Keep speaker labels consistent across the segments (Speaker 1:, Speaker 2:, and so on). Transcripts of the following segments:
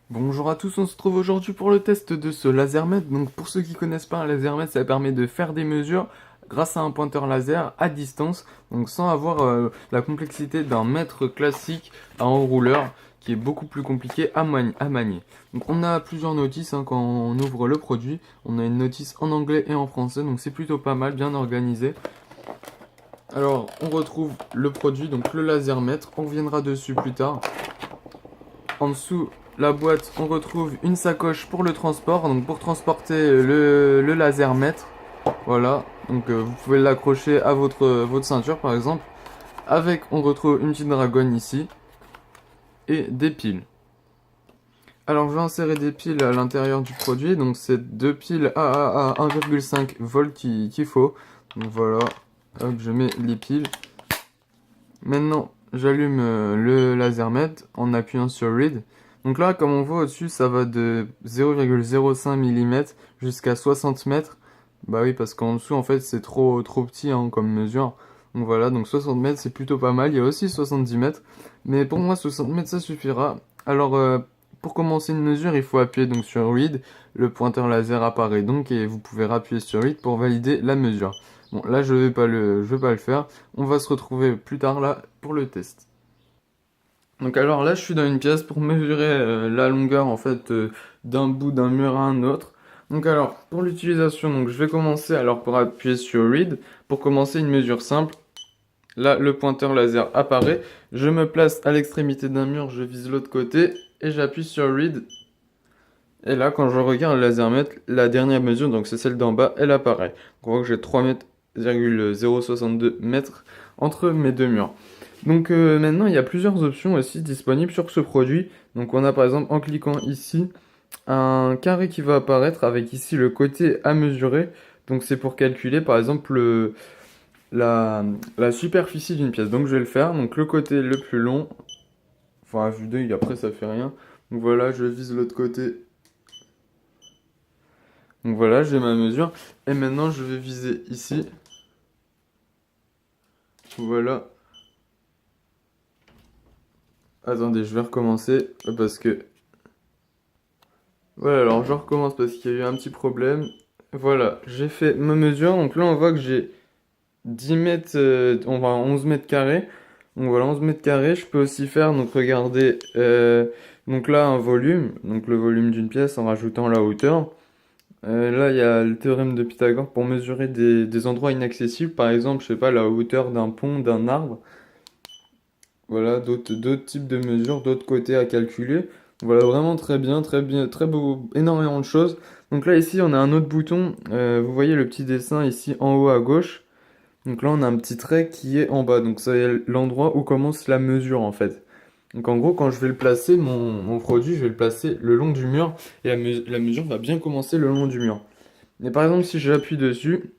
Speaker 1: Bonjour à tous, on se trouve aujourd'hui pour le test de ce lasermètre. Donc pour ceux qui connaissent pas un lasermètre, ça permet de faire des mesures grâce à un pointeur laser à distance, donc sans avoir la complexité d'un mètre classique à enrouleur qui est beaucoup plus compliqué à manier. Donc on a plusieurs notices quand on ouvre le produit. On a une notice en anglais et en français, donc c'est plutôt pas mal, bien organisé. Alors on retrouve le produit, donc le lasermètre, on reviendra dessus plus tard. En dessous, la boîte, on retrouve une sacoche pour le transport, donc pour transporter le laser mètre. Voilà, donc vous pouvez l'accrocher à votre ceinture par exemple. Avec, on retrouve une petite dragonne ici et des piles. Alors je vais insérer des piles à l'intérieur du produit, donc c'est deux piles AAA 1,5 volts qu'il faut. Donc voilà, hop, je mets les piles. Maintenant, j'allume le laser mètre en appuyant sur Read. Donc là, comme on voit au-dessus, ça va de 0,05 mm jusqu'à 60 mètres. Bah oui, parce qu'en dessous, en fait, c'est trop petit comme mesure. Donc voilà, donc 60 mètres, c'est plutôt pas mal. Il y a aussi 70 mètres. Mais pour moi, 60 mètres, ça suffira. Alors, pour commencer une mesure, il faut appuyer donc sur Read. Le pointeur laser apparaît donc et vous pouvez appuyer sur Read pour valider la mesure. Bon, là, je vais pas le faire. On va se retrouver plus tard là pour le test. Donc alors là, je suis dans une pièce pour mesurer la longueur en fait d'un bout d'un mur à un autre. Donc alors, pour l'utilisation, donc je vais commencer alors pour appuyer sur Read. Pour commencer une mesure simple, là le pointeur laser apparaît. Je me place à l'extrémité d'un mur, je vise l'autre côté et j'appuie sur Read. Et là, quand je regarde le laser mètre, la dernière mesure, donc c'est celle d'en bas, elle apparaît. Donc on voit que j'ai 3,062 mètres entre mes deux murs. Donc maintenant, il y a plusieurs options aussi disponibles sur ce produit. Donc on a par exemple en cliquant ici, un carré qui va apparaître avec ici le côté à mesurer. Donc c'est pour calculer par exemple la superficie d'une pièce. Donc je vais le faire. Donc le côté le plus long, enfin à vue d'œil, après ça fait rien. Donc voilà, je vise l'autre côté. Donc voilà, j'ai ma mesure. Et maintenant, je vais viser ici. Voilà. Attendez, je vais recommencer parce que... Voilà, alors je recommence parce qu'il y a eu un petit problème. Voilà, j'ai fait ma mesure. Donc là, on voit que j'ai 10 mètres, on va à 11 mètres carrés. Donc voilà, 11 mètres carrés. Je peux aussi faire, donc regardez, donc là, un volume. Donc le volume d'une pièce en rajoutant la hauteur. Là, il y a le théorème de Pythagore pour mesurer des endroits inaccessibles. Par exemple, je sais pas, la hauteur d'un pont, d'un arbre. Voilà, d'autres types de mesures, d'autres côtés à calculer. Voilà, vraiment très bien, très beau, énormément de choses. Donc là, ici, on a un autre bouton. Vous voyez le petit dessin ici en haut à gauche. Donc là, on a un petit trait qui est en bas. Donc c'est l'endroit où commence la mesure en fait. Donc en gros, quand je vais le placer, mon produit, je vais le placer le long du mur. Et la mesure va bien commencer le long du mur. Et par exemple, si j'appuie dessus,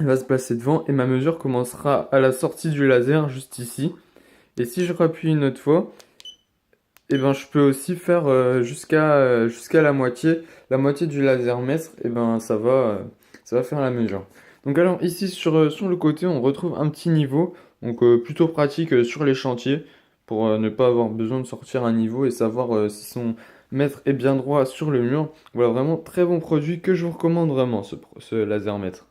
Speaker 1: elle va se placer devant et ma mesure commencera à la sortie du laser, juste ici. Et si je rappuie une autre fois, et ben je peux aussi faire jusqu'à la moitié du laser mètre, et ben ça va faire la mesure. Donc alors ici sur le côté, on retrouve un petit niveau, donc plutôt pratique sur les chantiers, pour ne pas avoir besoin de sortir un niveau et savoir si son mètre est bien droit sur le mur. Voilà, vraiment très bon produit que je vous recommande vraiment, ce laser mètre.